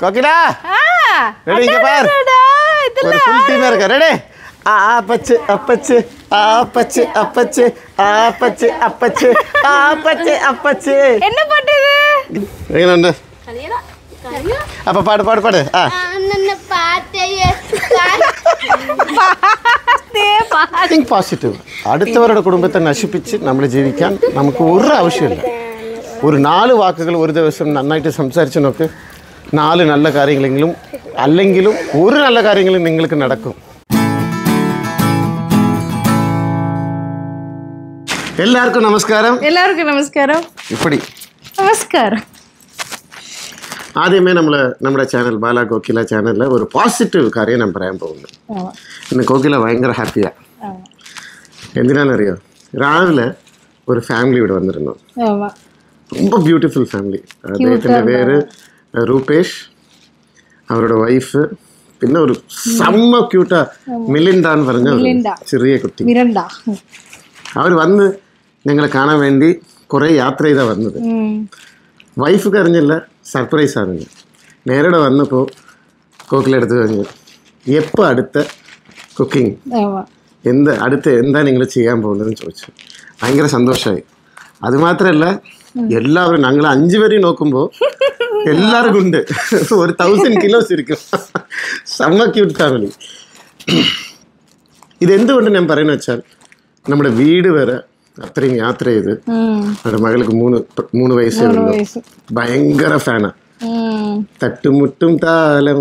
Kokila ready இங்க பார் ஒரு full team இருக்கு ரெடி ஆப்பச்சு அப்பச்சு ஆப்பச்சு அப்பச்சு ஆப்பச்சு அப்பச்சு ஆப்பச்சு அப்பச்சு என்ன பாட்டு இது எங்கனே கலியடா அப்ப பாடு பாடு பாடு அண்ணன பாட்டையே திங்க் பாசிட்டிவ் അടുത്തവരുടെ കുടുംബത്തെ നശിപ്പിച്ച് നമ്മൾ ജീവിക്കാൻ നമുക്ക് ഒരു ആവശ്യമില്ല ഒരു 4 വാക്കുകൾ ഒരു ദിവസം നന്നായിട്ട് സംസാരിച്ച് നോക്ക് 4 നല്ല കാര്യങ്ങളെങ്കിലും അല്ലെങ്കിലും ഒരു നല്ല കാര്യങ്ങളും നിങ്ങൾക്ക് നടക്കും എല്ലാവർക്കും നമസ്കാരം ഇപ്പടി നമസ്കാരം ആദ്യമേ നമ്മുടെ ചാനൽ ബാല കോകില ചാനലിൽ ഒരു പോസിറ്റീവ് കാര്യം ഞാൻ പറയാൻ പോകുന്നു ഇന്ന് കോകില ഭയങ്കര ഹാപ്പിയാണ് എന്തിനാണെന്നറിയോ രാവിലെ ഒരു ഫാമിലി ഇവിടെ വന്നിരുന്നു ரொம்ப ബ്യൂട്ടിഫുൾ ഫാമിലി അദ്ദേഹത്തിൻ്റെ പേര് രൂപേഷ് അവരുടെ വൈഫ് പിന്നെ ഒരു സെമ്മ ക്യൂട്ടാ മിലിൻഡ എന്ന് പറഞ്ഞ ഒരു ചെറിയ കുട്ടി അവർ വന്ന് ഞങ്ങളെ കാണാൻ വേണ്ടി കുറേ യാത്ര ചെയ്താ വന്നത് വൈഫുക്ക് അറിഞ്ഞില്ല സർപ്രൈസ് ആണില്ല നേരെ വന്നപ്പോൾ കോക്കിലെടുത്ത് കഴിഞ്ഞു എപ്പോൾ അടുത്ത കുക്കിംഗ് എന്താ നിങ്ങൾ ചെയ്യാൻ പോകുന്നതെന്ന് ചോദിച്ചു ഭയങ്കര സന്തോഷമായി അതുമാത്രമല്ല എല്ലാവരും ഞങ്ങൾ 5 പേരെയും നോക്കുമ്പോൾ എല്ലാവർക്കും ഉണ്ട് ഒരു 1000 കിലോസ് ഇരിക്കും സെമ്മ ക്യൂട്ട് ഫാമിലി ഇതെന്തുകൊണ്ട് ഞാൻ പറയുന്നത് വെച്ചാൽ നമ്മുടെ വീട് വരെ അത്രയും യാത്ര ചെയ്ത് നമ്മുടെ മകൾക്ക് 3 വയസ്സേ ഉള്ളൂ ഭയങ്കര ഫാനാ തട്ടുമുട്ടും താലം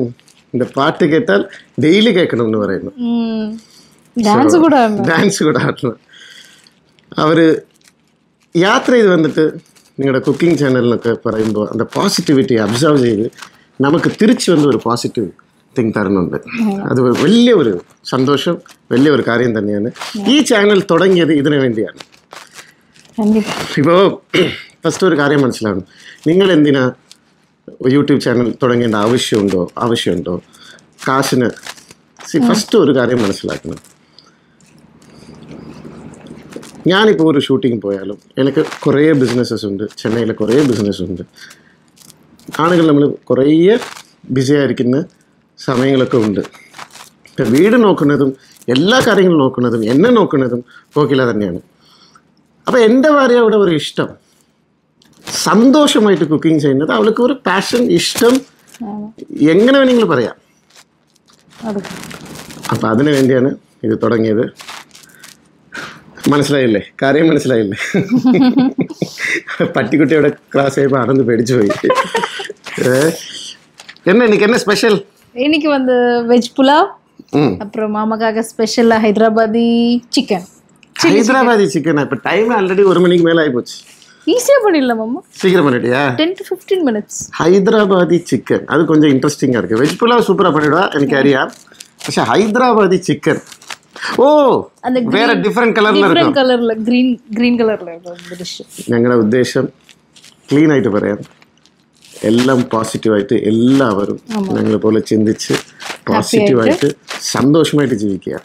இந்த പാട്ട് കേട്ടാൽ ഡെയിലി കേൾക്കണം എന്ന് പറയുന്നു ഡാൻസ് കൂടെ ആട്ടണം അവർ യാത്ര ചെയ്ത് വന്നിട്ട് നിങ്ങളുടെ കുക്കിംഗ് ചാനലിനൊക്കെ പറയുമ്പോൾ அந்த പോസിറ്റിവിറ്റി അബ്സർവ് ചെയ്ത് നമുക്ക് തിരിച്ചു വന്ന ഒരു പോസിറ്റീവ് തിങ് തരുന്നുണ്ട് അത് വലിയൊരു സന്തോഷം വലിയൊരു കാര്യം തന്നെയാണ് ഈ ചാനൽ തുടങ്ങിയത് ഇതിനു വേണ്ടിയാണ് ഇപ്പോൾ ഫസ്റ്റ് ഒരു കാര്യം മനസ്സിലാവണം നിങ്ങൾ എന്തിനാ യൂട്യൂബ് ചാനൽ തുടങ്ങേണ്ട ആവശ്യമുണ്ടോ കാശിന് ഫസ്റ്റ് ഒരു കാര്യം മനസ്സിലാക്കണം ഞാനിപ്പോൾ ഒരു ഷൂട്ടിങ് പോയാലും എനിക്ക് കുറേ ബിസിനസ്സസ് ഉണ്ട് ചെന്നൈയിൽ കുറേ ബിസിനസ് ഉണ്ട് ആണെങ്കിൽ നമ്മൾ കുറേ ബിസി ആയിരിക്കുന്ന സമയങ്ങളൊക്കെ ഉണ്ട് വീട് നോക്കുന്നതും എല്ലാ കാര്യങ്ങളും നോക്കുന്നതും എന്നെ നോക്കുന്നതും കോകില തന്നെയാണ് അപ്പോൾ എൻ്റെ ഭാര്യ അവിടെ ഒരു ഇഷ്ടം സന്തോഷമായിട്ട് കുക്കിംഗ് ചെയ്യുന്നത് അവൾക്ക് ഒരു പാഷൻ ഇഷ്ടം എങ്ങനെ വേണമെങ്കിലും പറയാം അപ്പം അതിനു വേണ്ടിയാണ് ഇത് തുടങ്ങിയത് മനസ്സിലായില്ലേ കാര്യം മനസ്സിലായില്ലേ പട്ടിക്കുട്ടിയുടെ ക്ലാസ് ആയപ്പോൾ അടന്ന് പേടിച്ചു പോയി என்ன ஸ்பெஷல் இன்னைக்கு வந்து வெஜ் புலாவ் அப்புறம் மாமாக்காக ஸ்பெஷலா ஹைதராபாதி சிக்கன் இப்போ டைம் ஆல்ரெடி 1 மணிக்கு மேலே ஆகி போச்சு ஈஸியா பண்ணிடலாம் மாமா சீக்கிரம் பண்ணிட்டியா 10 to 15 minutes ஹைதராபாதி சிக்கன் அது கொஞ்சம் இன்ட்ரெஸ்டிங்காக இருக்குது வெஜ் புலாவ் சூப்பராக பண்ணிவிடுவா எனக்கு அறியா പക്ഷേ ഹൈദരാബാദി ചിക്കൻ വേറെ ഡിഫറെന്റ് കളറിൽ ഗ്രീൻ കളറിൽ ഞങ്ങളുടെ ഉദ്ദേശം ക്ലീൻ ആയിട്ട് പറയാം എല്ലാം പോസിറ്റീവായിട്ട് എല്ലാവരും ഞങ്ങളെ പോലെ ചിന്തിച്ച് പോസിറ്റീവായിട്ട് സന്തോഷമായിട്ട് ജീവിക്കുക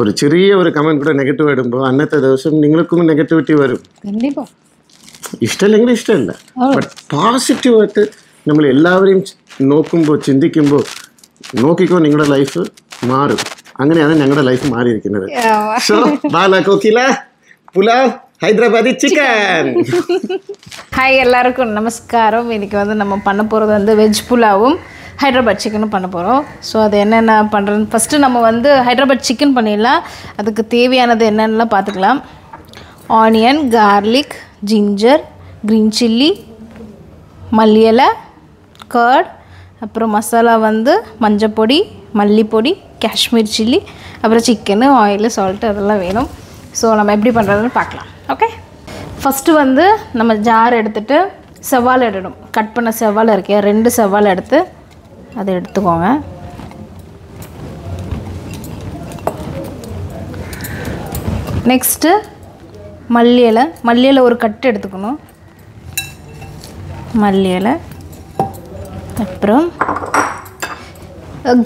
ഒരു ചെറിയ ഒരു കമന്റ് കൂടെ നെഗറ്റീവ് ഇടുമ്പോൾ അന്നത്തെ ദിവസം നിങ്ങൾക്കും നെഗറ്റിവിറ്റി വരും ഇഷ്ടമല്ലെങ്കിൽ ഇഷ്ടമല്ല ബട്ട് പോസിറ്റീവായിട്ട് നമ്മൾ എല്ലാവരെയും നോക്കുമ്പോൾ ചിന്തിക്കുമ്പോൾ നോക്കിക്കോ നിങ്ങളുടെ ലൈഫ് മാറും അങ്ങനെയാണ് ഞങ്ങളുടെ ലൈഫ് മാറിയിരിക്കുന്നത് സോ ബാല കോകില പുലാവ് ஹைதராபாதி சிக்கன் ஹாய் எல்லாருக்கும் நமஸ்காரம் இன்னைக்கு வந்து நம்ம பண்ண போகிறது வந்து வெஜ் புலாவும் ஹைதராபாத் சிக்கனும் பண்ண போகிறோம் ஸோ அது என்னென்ன பண்ணுறதுன்னு ஃபஸ்ட்டு நம்ம வந்து ஹைதராபாத் சிக்கன் பண்ணிடலாம் அதுக்கு தேவையானது என்னென்னலாம் பார்த்துக்கலாம் onion garlic ginger green chilli மல்லி இலை கர்ட் அப்புறம் மசாலா வந்து மஞ்சப்பொடி மல்லிப்பொடி காஷ்மீர் சில்லி அப்புறம் சிக்கனு ஆயிலு சால்ட்டு அதெல்லாம் வேணும் ஸோ நம்ம எப்படி பண்ணுறதுன்னு பார்க்கலாம் ஓகே ஃபஸ்ட்டு வந்து நம்ம ஜார் எடுத்துகிட்டு செவ்வாழை எடுக்கணும் கட் பண்ண செவ்வாழை இருக்கே 2 செவ்வாழை எடுத்து அதை எடுத்துக்கோங்க நெக்ஸ்ட்டு மல்லி இலை ஒரு கட்டு எடுத்துக்கணும் மல்லி இலை அப்புறம்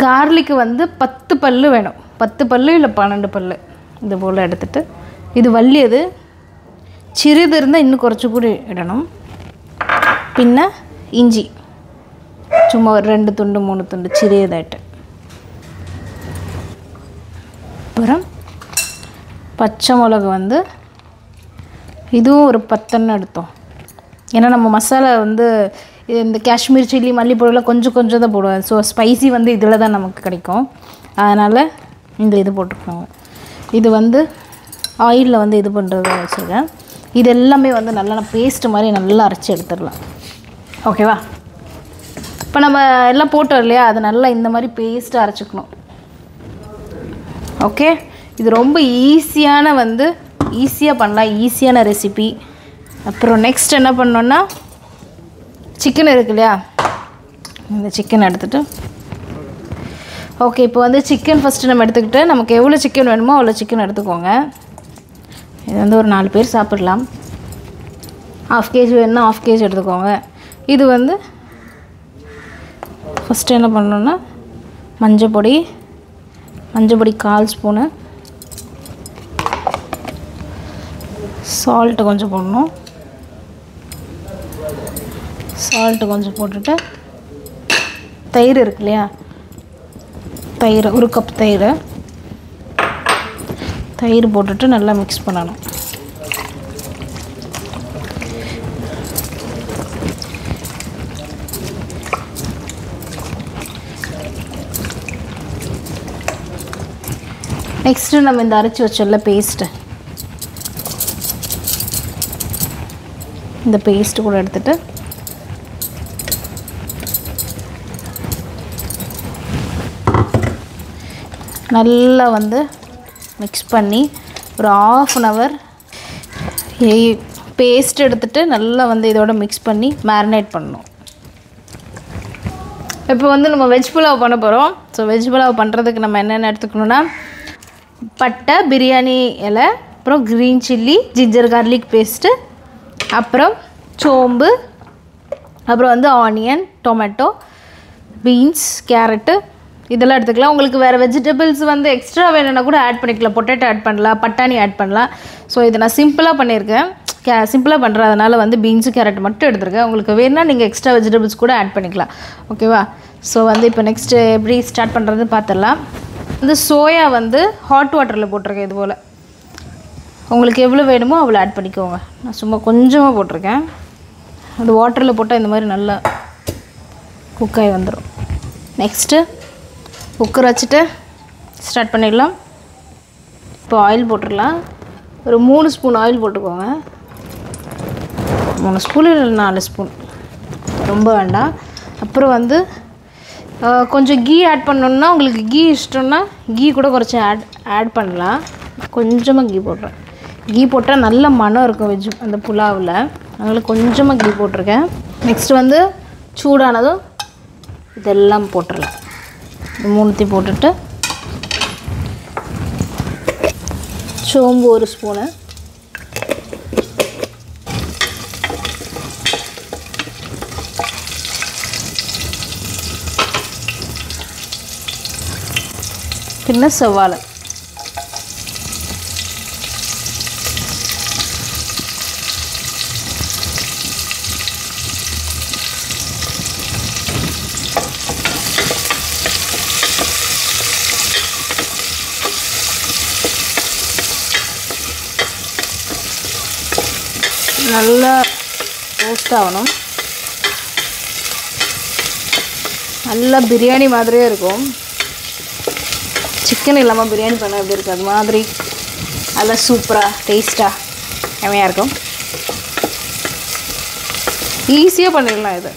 கார்லிக்கு வந்து 10 பல்லு வேணும் 10 பல்லு இல்லை 12 பல்லு இது போல் எடுத்துகிட்டு இது வள்ளியது சிறிது இருந்தால் இன்னும் കുറച്ചുകൂടി ഇടണം പിന്നെ ഇഞ്ചി சும்மா ஒரு 2 துண்டு 3 துண்டு சிறியதாയിട്ട്. அப்புறம் பச்சை மிளகு வந்து இதுவும் ஒரு 10 எடுத்தோம். ஏன்னா நம்ம மசாலா வந்து இந்த காஷ்மீர் சில்லி மல்லிப்பொடியெலாம் கொஞ்சம் கொஞ்சம் தான் போடுவேன். ஸோ ஸ்பைசி வந்து இதில் தான் நமக்கு கிடைக்கும். அதனால் இந்த இது போட்டுக்கோங்க. இது வந்து ஆயிலில் வந்து இது பண்ணுறத வச்சுருக்கேன். இது எல்லாமே வந்து நல்லா பேஸ்ட்டு மாதிரி நல்லா அரைச்சி எடுத்துடலாம். ஓகேவா? இப்போ நம்ம எல்லாம் போட்டோம் இல்லையா, அது நல்லா இந்த மாதிரி பேஸ்ட்டாக அரைச்சிக்கணும். ஓகே, இது ரொம்ப ஈஸியான வந்து ஈஸியாக பண்ணலாம், ஈஸியான ரெசிபி. அப்புறம் நெக்ஸ்ட் என்ன பண்ணோன்னா சிக்கன் இருக்கு இல்லையா, இந்த சிக்கன் எடுத்துகிட்டு ஓகே இப்போ வந்து சிக்கன் ஃபஸ்ட்டு நம்ம எடுத்துக்கிட்டு நமக்கு எவ்வளோ சிக்கன் வேணுமோ அவ்வளோ சிக்கன் எடுத்துக்கோங்க. இது வந்து ஒரு 4 பேர் சாப்பிடலாம். 1/2 kg வேணுன்னா 1/2 kg எடுத்துக்கோங்க. இது வந்து ஃபஸ்ட்டு என்ன பண்ணணுன்னா மஞ்சள் பொடி 1/4 ஸ்பூனு, சால்ட்டு கொஞ்சம் போடணும். சால்ட்டு கொஞ்சம் போட்டுட்டு தயிர் இருக்கு இல்லையா, தயிர் 1 கப் தயிர் போட்டுட்டு நல்லா மிக்ஸ் பண்ணணும். நெக்ஸ்ட்டு நம்ம இந்த அரைச்சி வச்சோம்ல பேஸ்ட்டு, இந்த பேஸ்ட்டு கூட எடுத்துகிட்டு நல்லா வந்து மிக்ஸ் பண்ணி ஒரு 1/2 hour பேஸ்ட் எடுத்துகிட்டு நல்லா வந்து இதோட மிக்ஸ் பண்ணி மேரினேட் பண்ணணும். இப்போ வந்து நம்ம வெஜ் புலாவ் பண்ண போகிறோம். ஸோ வெஜ் புலாவ் பண்ணுறதுக்கு நம்ம என்னென்ன எடுத்துக்கணுன்னா பட்டை, பிரியாணி இலை, அப்புறம் green chilli, ginger garlic paste, அப்புறம் சோம்பு, அப்புறம் வந்து ஆனியன், டொமேட்டோ, பீன்ஸ், கேரட்டு இதெல்லாம் எடுத்துக்கலாம். உங்களுக்கு வேறு வெஜிடபிள்ஸ் வந்து எக்ஸ்ட்ரா வேணும்னா கூட ஆட் பண்ணிக்கலாம். பொட்டேட்டோ ஆட் பண்ணலாம், பட்டாணி ஆட் பண்ணலாம். ஸோ இதை நான் சிம்பிளாக பண்ணியிருக்கேன். சிம்பிளாக பண்ணுறதுனால வந்து பீன்ஸு கேரட் மட்டும் எடுத்துருக்கேன். உங்களுக்கு வேணுன்னா நீங்கள் எக்ஸ்ட்ரா வெஜிடபிள்ஸ் கூட ஆட் பண்ணிக்கலாம். ஓகேவா? ஸோ வந்து இப்போ நெக்ஸ்ட்டு எப்படி ஸ்டார்ட் பண்ணுறது பார்த்துடலாம். வந்து சோயா வந்து ஹாட் வாட்டரில் போட்டிருக்கேன். இது போல் உங்களுக்கு எவ்வளோ வேணுமோ அவ்வளோ ஆட் பண்ணிக்கோங்க. நான் சும்மா கொஞ்சமாக போட்டிருக்கேன். அது வாட்டரில் போட்டால் இந்த மாதிரி நல்லா குக்காகி வந்துடும். நெக்ஸ்ட்டு குக்கர் வச்சுட்டு ஸ்டார்ட் பண்ணிடலாம். இப்போ ஆயில் போட்டுடலாம். ஒரு 3 ஸ்பூன் ஆயில் போட்டுக்கோங்க. 3 ஸ்பூன் இல்லை 4 ஸ்பூன், ரொம்ப வேண்டாம். அப்புறம் வந்து கொஞ்சம் கீ ஆட் பண்ணணுன்னா உங்களுக்கு கீ இஷ்டம்னா கீ கூட குறைச்சி ஆட் பண்ணலாம். கொஞ்சமாக கீ போட்டுறேன். கீ போட்டால் நல்ல மனம் இருக்கும் வெஜ் அந்த புலாவில். அதனால் கொஞ்சமாக கீ போட்டிருக்கேன். நெக்ஸ்ட்டு வந்து சூடானதும் இதெல்லாம் போட்டுடலாம். 3 போட்டுட்டு சோம்பு 1 ஸ்பூனு, பின்ன செவ்வாழை, நல்லா ரோஸ்ட் ஆகணும். நல்லா பிரியாணி மாதிரியே இருக்கும். சிக்கன் இல்லாமல் பிரியாணி பண்ண எப்படி இருக்குது அது மாதிரி நல்லா சூப்பராக டேஸ்ட்டாக செமையாக இருக்கும். ஈஸியாக பண்ணிடலாம் இது.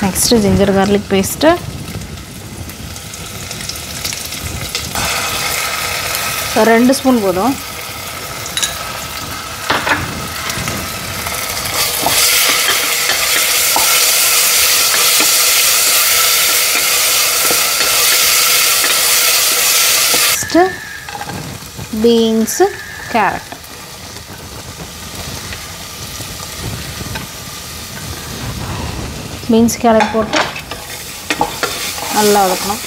நெக்ஸ்ட்டு ஜிஞ்சர் கார்லிக் பேஸ்ட்டு, ஒரு 2 ஸ்பூன் போதும். பீன்ஸு, கேரட், பீன்ஸ் கேரட் போட்டு நல்லா வதக்கணும்.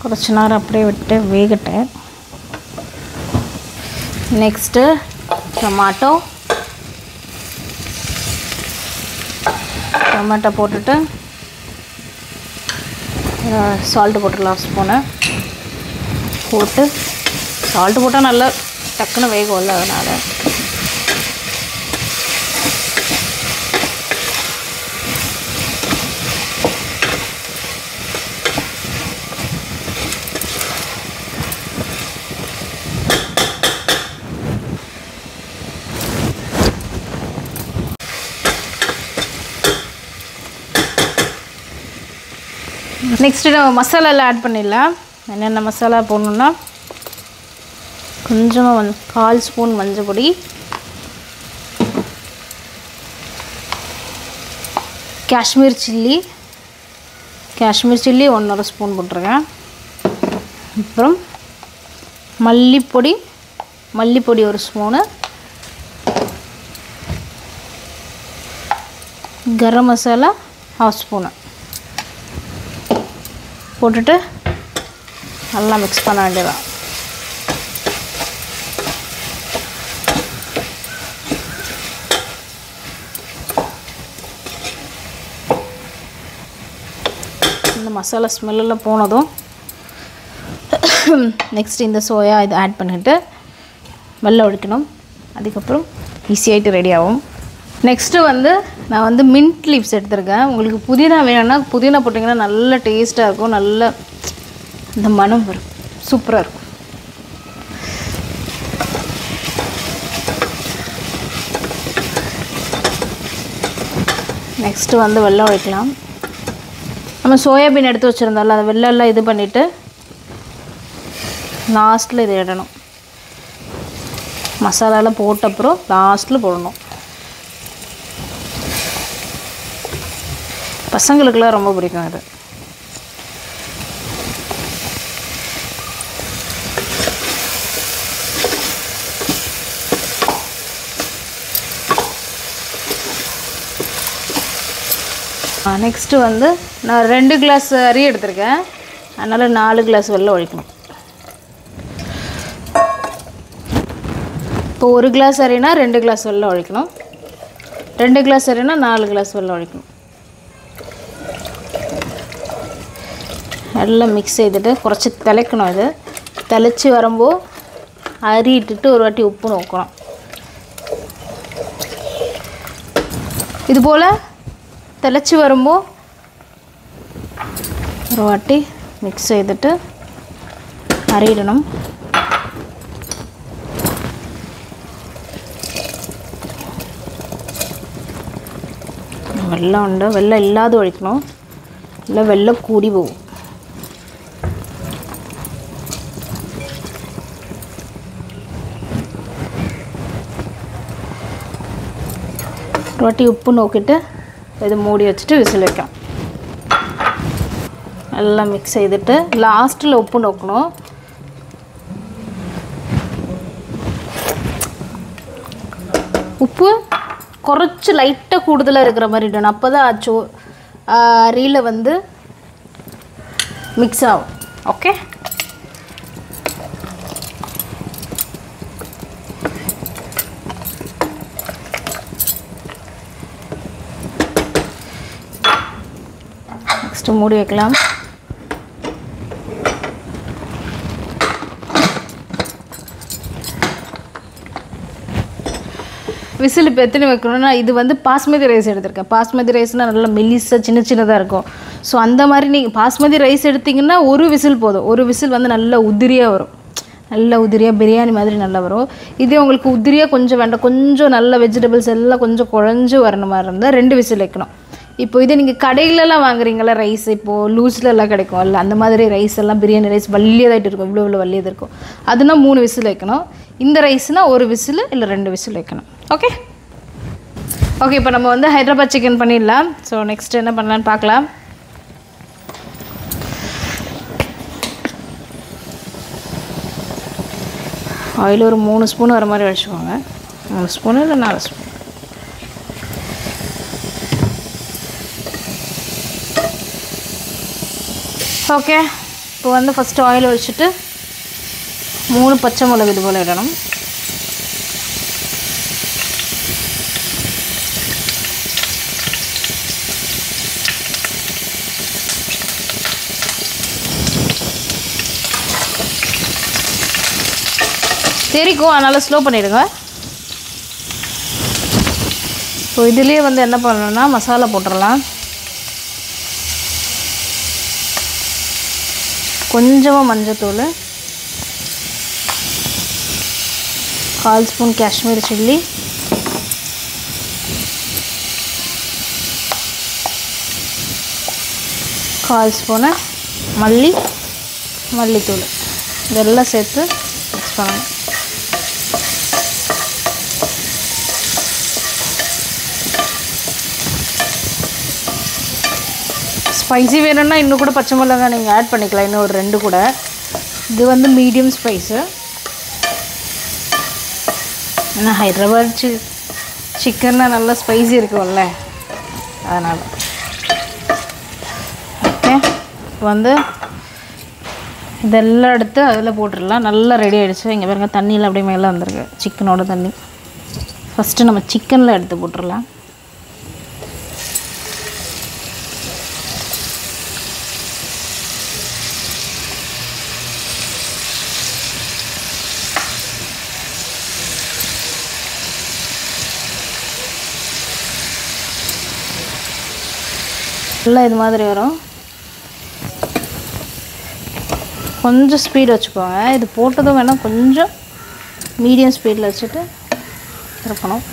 கொஞ்ச நேரம் அப்படியே விட்டு வேகட்டேன். நெக்ஸ்ட்டு டொமாட்டோ போட்டுட்டு சால்ட்டு போட்டுடலாம் 1 ஸ்பூனு போட்டு சால்ட்டு போட்டால் நல்லா டக்குன்னு வேகும்ல அதனால் நெக்ஸ்ட்டு நம்ம மசாலாலாம் ஆட் பண்ணிடலாம். என்னென்ன மசாலா போடணுன்னா கொஞ்சமாக 1/4 ஸ்பூன் மஞ்சள் பொடி, காஷ்மீர் சில்லி 1/2 ஸ்பூன் போட்டிருக்கேன். அப்புறம் மல்லிப்பொடி 1 ஸ்பூனு, கரம் மசாலா 1/2 ஸ்பூனு போட்டுட்டு நல்லா மிக்ஸ் பண்ண வேண்டியதான். இந்த மசாலா ஸ்மெல்லாம் போனதும் நெக்ஸ்ட் இந்த சோயா இது ஆட் பண்ணிவிட்டு வெள்ளை ஒழிக்கணும். அதுக்கப்புறம் ஈஸியாகிட்டு ரெடி ஆகும். நெக்ஸ்ட்டு நான் மின்ட் லீவ்ஸ் எடுத்துருக்கேன். உங்களுக்கு புதினா வேணும்னா புதினா போட்டிங்கன்னா நல்ல டேஸ்ட்டாக இருக்கும், நல்ல இந்த மனம் வரும், சூப்பராக இருக்கும். நெக்ஸ்ட்டு வெல்லம் ஒழிக்கலாம். நம்ம சோயாபீன் எடுத்து வச்சுருந்தோம்ல அதை வெள்ளெல்லாம் இது பண்ணிவிட்டு லாஸ்ட்டில் இது இடணும். மசாலாலாம் போட்ட அப்புறம் லாஸ்ட்டில் போடணும். பசங்களுக்கெல்லாம் ரொம்ப பிடிக்கும் இது. நெக்ஸ்ட்டு நான் 2 கிளாஸ் அரி எடுத்திருக்கேன், அதனால் 4 கிளாஸ் வெல்லம் ஒழிக்கணும். இப்போ 1 கிளாஸ் அரினா 2 கிளாஸ் வெல்லம் ஒழிக்கணும், 2 கிளாஸ் அரினா 4 கிளாஸ் வெல்லம் ஒழிக்கணும். எல்லாம் மிக்ஸ் செய்துட்டு குறைச்சி திளைக்கணும். இது திளைச்சி வரும்போது அரி இட்டுட்டு ஒரு வாட்டி உப்பு நோக்கணும். இது போல் திளைச்சி வரும்போது ஒரு வாட்டி மிக்ஸ் செய்துட்டு அரியிடணும். வெல்லம் உண்டு, வெல்லம் இல்லாத ஒழிக்கணும், இல்லை வெல்லம் கூடி போகும். ஒரு வாட்டி உப்பு நோக்கிட்டு இது மூடி வச்சுட்டு விசில் வைக்கணும். எல்லாம் மிக்ஸ் செய்துட்டு லாஸ்ட்டில் உப்பு நோக்கணும். உப்பு குறைச்சி லைட்டாக கூடுதலாக இருக்கிற மாதிரி இடணும். அப்போ தான் அரியில் மிக்ஸ் ஆகும். ஓகே, நெக்ஸ்ட்டு மூடி வைக்கலாம். விசில் இப்போ எத்தனை வைக்கணும்னா இது பாஸ்மதி ரைஸ் எடுத்திருக்கேன். பாஸ்மதி ரைஸ்னால் நல்லா மெல்லிஸாக சின்னதாக இருக்கும். ஸோ அந்த மாதிரி நீங்கள் பாஸ்மதி ரைஸ் எடுத்திங்கன்னா ஒரு விசில் போதும். ஒரு விசில் நல்லா உதிரியாக வரும், நல்லா உதிரியாக பிரியாணி மாதிரி நல்லா வரும். இதே உங்களுக்கு உதிரியாக கொஞ்சம் வேண்டாம், கொஞ்சம் நல்ல வெஜிடபிள்ஸ் எல்லாம் கொஞ்சம் குழஞ்சி வரணும் மாதிரி இருந்தால் 2 விசில் வைக்கணும். இப்போ இதே நீங்கள் கடையிலலாம் வாங்குறீங்களா ரைஸ், இப்போது லூஸ்லலாம் கிடைக்கும் இல்லை, அந்த மாதிரி ரைஸ் எல்லாம் பிரியாணி ரைஸ் வள்ளியதாகிட்டு இருக்கும், இவ்வளோ வள்ளியது இருக்கும். அதுனா 3 விசில் வைக்கணும். இந்த ரைஸ்னால் 1 விசில் இல்லை 2 விசில் வைக்கணும். ஓகே ஓகே இப்போ நம்ம ஹைதராபாத் சிக்கன் பண்ணிடலாம். ஸோ நெக்ஸ்ட் என்ன பண்ணலான்னு பார்க்கலாம். ஆயில் ஒரு 3 ஸ்பூன் வர மாதிரி வச்சுக்கோங்க. 3 ஸ்பூன் இல்லை 4 ஸ்பூன். ஓகே இப்போ ஃபஸ்ட்டு ஆயில் ஒழிச்சிட்டு 3 பச்சை மிளகு இது போல் இடணும். தெரிக்கும், அதனால் ஸ்லோ பண்ணிவிடுங்க. ஸோ இதுலேயே வந்து என்ன பண்ணணும்னா மசாலா போட்டுடலாம். கொஞ்சமாக மஞ்சத்தூள், 1/4 ஸ்பூன் காஷ்மீர் சில்லி, கால் ஸ்பூனு மல்லித்தூள் இதெல்லாம் சேர்த்து மிக்ஸ் பண்ணணும். ஸ்பைசி வேணும்னா இன்னும் கூட பச்சை மிளகாய் நீங்கள் ஆட் பண்ணிக்கலாம், இன்னும் ஒரு 2 கூட. இது வந்து மீடியம் ஸ்பைஸு. ஏன்னா ஹைதராபாத் சிக்கன்னா நல்லா ஸ்பைசி இருக்கும்ல, அதனால். ஓகே, வந்து இதெல்லாம் எடுத்து அதில் போட்டுடலாம். நல்லா ரெடி ஆகிடுச்சு. இங்கே பாருங்கள், தண்ணியில் அப்படியே மேலே வந்திருக்கு, சிக்கனோட தண்ணி. ஃபஸ்ட்டு நம்ம சிக்கனில் எடுத்து போட்டுடலாம். நல்லா இது மாதிரி வரும். கொஞ்சம் ஸ்பீட் வச்சுக்கோங்க. இது போட்டதும் வேணால் கொஞ்சம் மீடியம் ஸ்பீடில் வச்சுட்டு இருக்கணும்.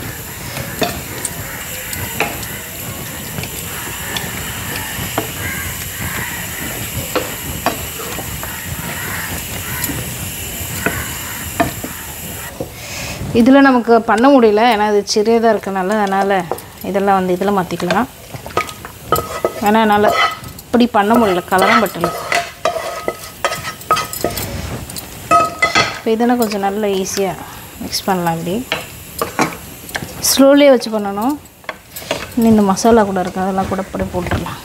இதில் நமக்கு பண்ண முடியல, ஏன்னா இது சிறியதாக இருக்கனால. அதனால் இதெல்லாம் வந்து இதில் மாற்றிக்கலாம். ஏன்னா என்னால் இப்படி பண்ண முடியல, கலரும் பட்டல. இப்போ இதெல்லாம் கொஞ்சம் நல்லா ஈஸியாக மிக்ஸ் பண்ணலாம். இப்படி ஸ்லோலியே வச்சு பண்ணணும். இன்னும் இந்த மசாலா கூட இருக்குது, அதெல்லாம் கூட இப்படி போட்டுடலாம்.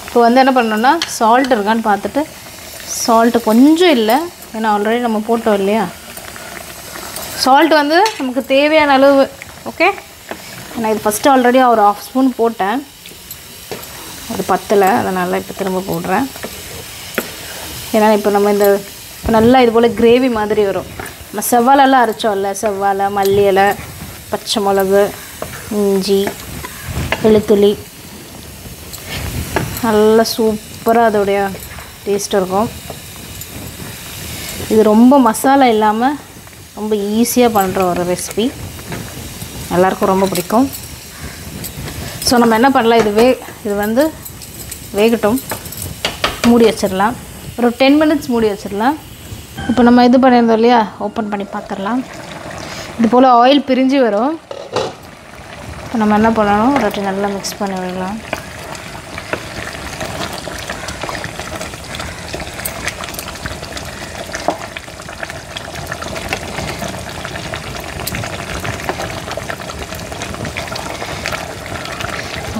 இப்போ வந்து என்ன பண்ணணும்னா சால்ட் இருக்கான்னு பார்த்துட்டு, சால்ட்டு கொஞ்சம் இல்லை, ஏன்னா ஆல்ரெடி நம்ம போட்டோம் இல்லையா. சால்ட் வந்து நமக்கு தேவையான அளவு. ஓகே, நான் இது ஃபஸ்ட்டு ஆல்ரெடி ஒரு 1/2 ஸ்பூன் போட்டேன், அது பத்தலை, அதனால் இப்போ திரும்ப போடுறேன். ஏன்னா இப்போ நம்ம இப்போ நல்லா இது போல் கிரேவி மாதிரி வரும். நம்ம செவ்வாழெல்லாம் அரைச்சோம்ல, செவ்வாழை, மல்லி இலை, பச்சை மிளகு, இஞ்சி, வெளுத்துள்ளி, நல்லா சூப்பராக அதோடைய டேஸ்ட் இருக்கும். இது ரொம்ப மசாலா இல்லாமல் ரொம்ப ஈஸியாக பண்ணுற ஒரு ரெசிபி, எல்லாருக்கும் ரொம்ப பிடிக்கும். ஸோ நம்ம என்ன பண்ணலாம், இது வந்து வேகட்டும், மூடி வச்சிடலாம். ஒரு 10 மினிட்ஸ் மூடி வச்சிடலாம். இப்போ நம்ம இது பண்ணியிருந்தோம் இல்லையா, ஓப்பன் பண்ணி பார்த்துடலாம். இது போல் ஆயில் பிரிஞ்சு வரும். இப்போ நம்ம என்ன பண்ணணும், ரொட்டி நல்லா மிக்ஸ் பண்ணி விடலாம்.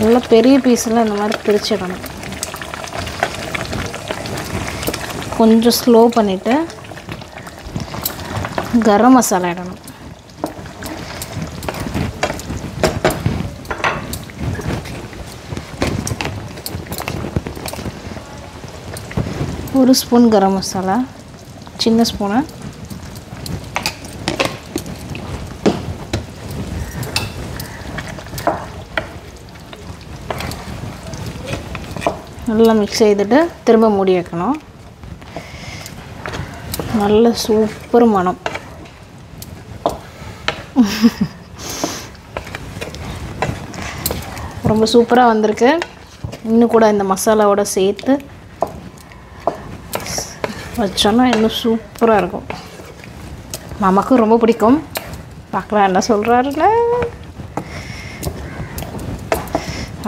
நல்லா பெரிய பீஸெல்லாம் இந்த மாதிரி பிரிச்சிடணும். கொஞ்சம் ஸ்லோ பண்ணிவிட்டு கரம் மசாலா இடணும். ஒரு ஸ்பூன் கரம் மசாலா, சின்ன ஸ்பூனு. நல்லா மிக்ஸ் செய்துட்டு திரும்ப மூடி வைக்கணும். நல்ல சூப்பர் மணம். ரொம்ப சூப்பராக வந்திருக்கு. இன்னும் கூட இந்த மசாலாவோட சேர்த்து வச்சோன்னா இன்னும் சூப்பராக இருக்கும். மாமாவுக்கும் ரொம்ப பிடிக்கும். பார்க்கலாம் என்ன சொல்கிறாருல.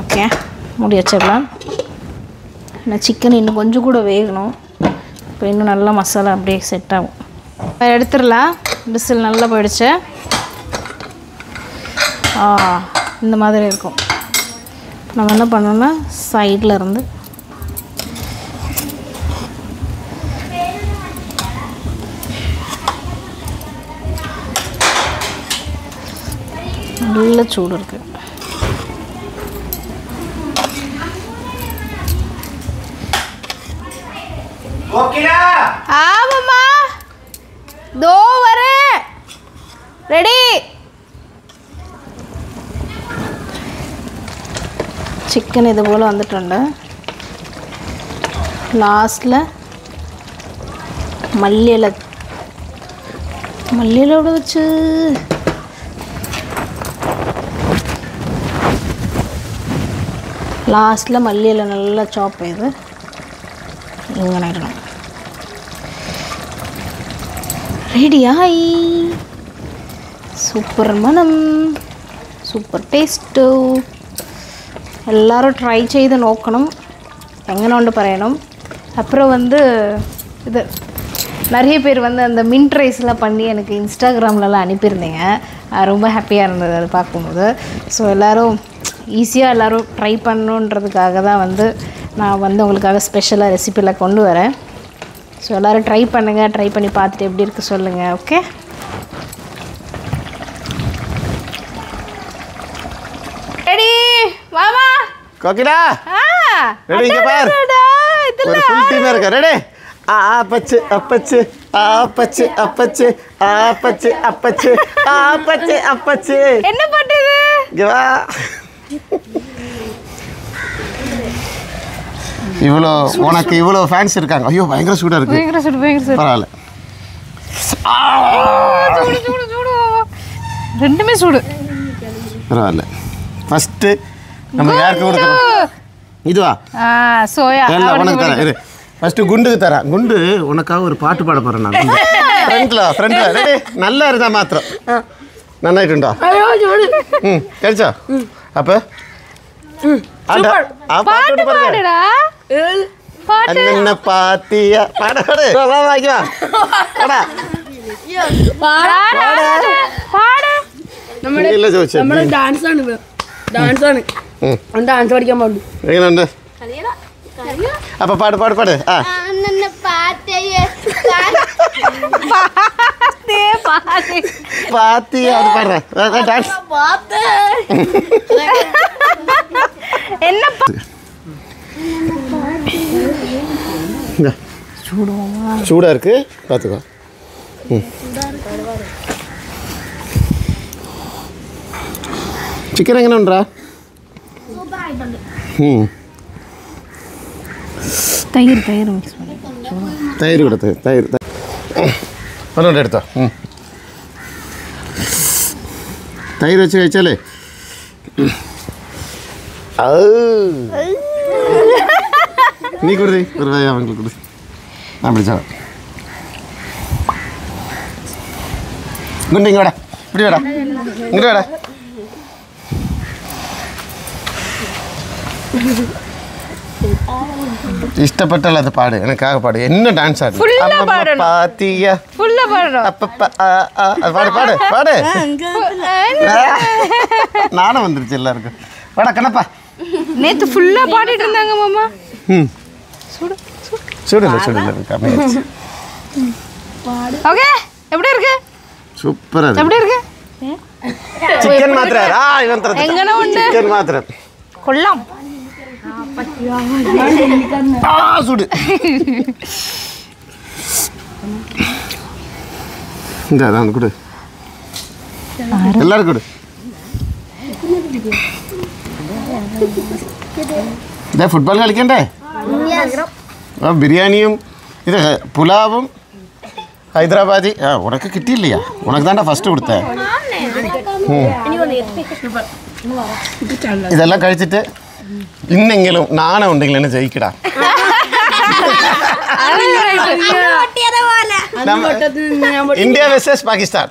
ஓகே, மூடி வச்சிடலாம். ஆனால் சிக்கன் இன்னும் கொஞ்சம் கூட வேகணும். இப்போ இன்னும் நல்லா மசாலா அப்படியே செட் ஆகும். எடுத்துடலாம். விசில் நல்லா போயிடுச்சு. இந்த மாதிரி இருக்கும். நம்ம என்ன பண்ணோம்னா சைடில் இருந்து நல்ல சூடு இருக்குது. ஆமாம்மா தோ வரேன். ரெடி. சிக்கன் இது போல் வந்துட்டோண்ட. லாஸ்ட்டில் மல்லி இலை வச்சு லாஸ்ட்டில் மல்லி இலை நல்லா சாப் செய்து இங்கே நடணும். ரெடியாய். சூப்பர் மனம், സൂപ്പർ ടേസ്റ്റ്. എല്ലാവരും ട്രൈ ചെയ്ത് നോക്കണം, എങ്ങനെയുണ്ട് പറയണം. அப்புறம் வந்து இது நிறைய பேர் வந்து அந்த மின்ட் ரைஸ்லாம் பண்ணி எனக்கு இன்ஸ்டாகிராம்லலாம் அனுப்பியிருந்தீங்க. ரொம்ப ஹாப்பியாக இருந்தது அது பார்க்கும்போது. ஸோ எல்லோரும் ஈஸியாக எல்லோரும் ட்ரை பண்ணணுன்றதுக்காக தான் வந்து நான் வந்து உங்களுக்காக ஸ்பெஷலாக ரெசிபியில் கொண்டு வரேன். ஸோ எல்லோரும் ட்ரை பண்ணுங்கள், ட்ரை பண்ணி பார்த்துட்டு எப்படி இருக்குது சொல்லுங்கள். ஓகே, ரெடி வாமா கோகிலா. ரெடி இங்க பார், ஒரு ஃபுல் டீம் இருக்கு. ரெடி. ஆப்பச்சு அப்பச்சு ஆப்பச்சு அப்பச்சு ஆப்பச்சு அப்பச்சு ஆப்பச்சு அப்பச்சு. என்ன பண்ணுது? இங்க வா. இவ்வளோ உனக்கு இவ்வளோ ஃபேன்ஸ் இருக்காங்க. ஐயோ பயங்கர சூடாக இருக்கு. பயங்கர சூடு, பயங்கர சூடு. பரவாயில்ல, சூடு சூடு சூடு, ரெண்டுமே சூடு. பரவாயில்ல. ஃபஸ்ட்டு நம்ம யாருக்கு கொடுக்குறோம்? இதுவா? சோயா. இல்லை உனக்கு தரேன். இரு, ஃபஸ்ட்டு குண்டுக்கு தரேன். குண்டு உனக்காக ஒரு பாட்டு பாட போகிறேன் நான். ஃப்ரெண்டில் ரெடி. நல்லா இருந்தா மாத்திரம் நன்னாയിട്ടുണ്ടോ? ம் കഴിച്ചോ? அப்போ பாட்டு பாடுடா. பாட்டு என்ன பாத்தியா? பாடு பாடு. வா வா இங்க வா. பாடு பாடு. നമ്മടെ നമ്മുടെ ഡാൻസ് ആണ്. ഡാൻസ് ആണ്. ഡാൻസ് പഠിക്കാൻ പാടും. എങ്ങനെയുണ്ട്? അപ്പൊ പാട് പാട് പാട്. പാത്തിയ അത് പാടുற ഡാൻസ്. என்ன சூடா இருக்கு பாத்துக்கோ. ചിക്കൻ എങ്ങനെ ഉണ്ടാ? തൈര് തൈര് മിക്സ് பண்ணி തൈര് കൊടുത്ത് തൈര് ഒന്നുകൂടെ എടുത്തോ. തൈര് വെച്ച് കഴിച്ചാലേ നീ കൊടുത്തേ ഒരു വയ അവങ്ങൾ കൊടു. ഞാൻ പിടിച്ചാ ഇങ്ങോട്ട് ഇങ്ങോട്ടാ ഇവിടെ വേടാ ഇങ്ങോട്ട് വേടാ. ഇഷ്ടപ്പെട്ടാൽ അത് പാട്, എനിക്കാக പാട്. என்ன டான்ஸ் ஆடு? பாத்தியா ஃபுல்லா பாடுறோம். பாடு பாடு பாடு. நானும் வந்துருச்சு எல்லாருக்கும். வாடா கண்ணப்பா. நேத்து ஃபுல்லா பாடிட்டு இருந்தாங்க மாமா. சுடு சுடு இல்ல கம்மியாச்சு. ஓகே, எப்படி இருக்கு? சூப்பரா இருக்கு. எப்படி இருக்கு? சிக்கன் மாத்திரம். இவன் தரது எங்கன உண்டு? சிக்கன் மாத்திரம் கொல்லாம். சுடு. இந்த அதான் கொடு, எல்லாரும் கொடு. ഇതാ ഫുട്ബോൾ കളിക്കണ്ടേ? ബിരിയാണിയും ഇത് പുലാവും ഹൈദരാബാദി. ഉനക്ക് കിട്ടിയില്ലയാ? ഉനക്ക് താണ്ടാ ഫസ്റ്റ് കൊടുത്തേ. ഇതെല്ലാം കഴിച്ചിട്ട് ഇന്നെങ്കിലും നാണം ഉണ്ടെങ്കിൽ എന്നെ ജയിക്കടാ. India versus Pakistan.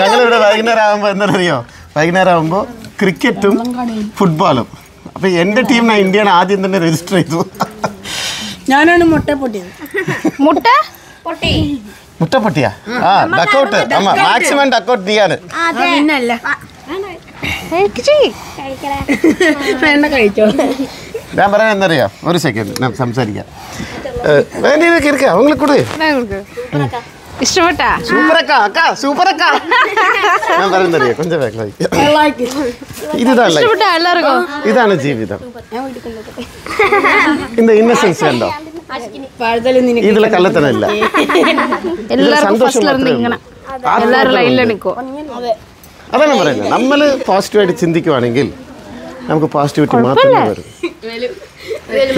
ഞങ്ങളിവിടെ വൈകുന്നേരം ആകുമ്പോൾ എന്താ അറിയോ? വൈകുന്നേരം ആകുമ്പോൾ ക്രിക്കറ്റും ഫുട്ബോളും. അപ്പൊ എന്റെ ടീം ഞാൻ ഇന്ത്യയാണ് ആദ്യം തന്നെ രജിസ്റ്റർ ചെയ്തു. ഞാനാണ് മുട്ട പൊട്ടിയത്. മുട്ട മുട്ട പൊട്ടിയാ? ഡക്കൗട്ട്. അമ്മ മാക്സിമം ഡക്കൗട്ട് നീയാണ്. പിന്നല്ല കഴിച്ചോ. ഞാൻ പറയാൻ എന്തറിയാം? ഒരു സെക്കൻഡ് ഞാൻ സംസാരിക്കാം. അവங்களுக்கு கொடு. ഇഷ്ടപ്പെട്ടാ? സൂപ്പറക്കാ അക്കാ സൂപ്പറക്കാ ഞാൻ പറയുന്നറിയോ കൊഞ്ചം വേഗം ഇഷ്ടപ്പെട്ടാ എല്ലാവർക്കും? ഇതാണ് ജീവിതം. இந்த இன்னசென்ஸ் കണ്ടോ? ഇതിലെ കള്ളത്തനമില്ല. എല്ലാവർക്കും ഫസ്റ്റിൽ ഇങ്ങനെ എല്ലാവരും ലൈനിൽ നിൽക്കും. അതാണ് പറയുന്നത്. നമ്മൾ പോസിറ്റീവായിട്ട് ചിന്തിക്കുവാണെങ്കിൽ നമുക്ക് പോസിറ്റിവിറ്റി മാത്രമേ വരും.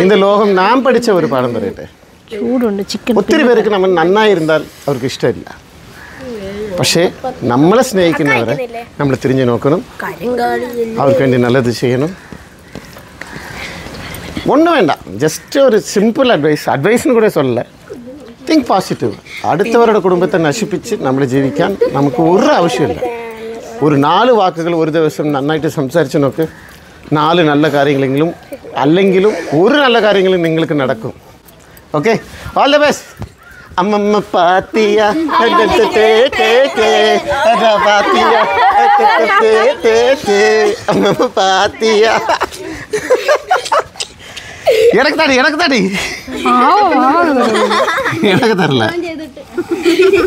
இந்த ലോകം നാം പഠിച്ച ഒരു പാഠം പറയട്ടെ. ചൂടുണ്ട് ചിക്കൻ. ഒത്തിരി പേർക്ക് നമ്മൾ നന്നായിരുന്നാൽ അവർക്ക് ഇഷ്ടമില്ല. പക്ഷേ നമ്മളെ സ്നേഹിക്കുന്നവരെ നമ്മൾ തിരിഞ്ഞു നോക്കണം, അവർക്ക് വേണ്ടി നല്ലത് ചെയ്യണം. ഒന്നും വേണ്ട, ജസ്റ്റ് ഒരു സിമ്പിൾ അഡ്വൈസിന് കൂടെ சொல்லல. Think positive. അടുത്തവരുടെ കുടുംബത്തെ നശിപ്പിച്ച് നമ്മൾ ജീവിക്കാൻ നമുക്ക് ഒരു ആവശ്യമില്ല. ഒരു 4 വാക്കുകൾ ഒരു ദിവസം നന്നായിട്ട് സംസാരിച്ച് നോക്ക്. 4 നല്ല കാര്യങ്ങളെങ്കിലും അല്ലെങ്കിലും ഒരു നല്ല കാര്യങ്ങളും നിങ്ങൾക്ക് നടക്കും. Okay, all the best. അമ്മമ്മ പാത്തിയ അമ്മമ്മ പാത്തിയ எனக்கு தாடி எனக்கு தரல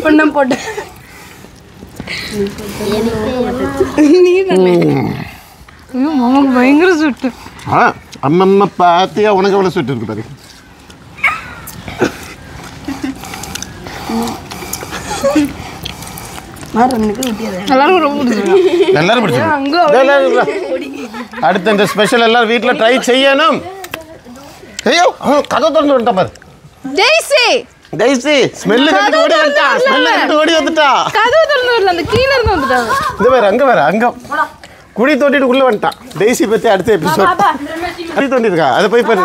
ഒന്നും പോട്ടെ. ഭയങ്കര സുട്ട്. ஆ அம்மம்மா பாத்தியா உனக்கு எவ்வளோ சுட்டு இருக்கு பாரு. எல்லாரும் பிடிச்சிருக்கு. அடுத்த இந்த ஸ்பெஷல் எல்லாரும் வீட்டில் ட்ரை செய்யணும். ஐயோ கதை திறந்து வந்துட்டா பாரு. டெய்ஸி ஸ்மெல்லு கட்டி ஓடி வந்துட்டா. கதவு திறந்து வரல, அந்த கீழ இருந்து வந்துட்டாங்க. இந்த வேற அங்க குழி தோண்டிட்டு உள்ள வந்துட்டான். டெய்ஸி பத்தி அடுத்த எபிசோட் குழி தோண்டி இருக்கா, அதை போய் பாரு.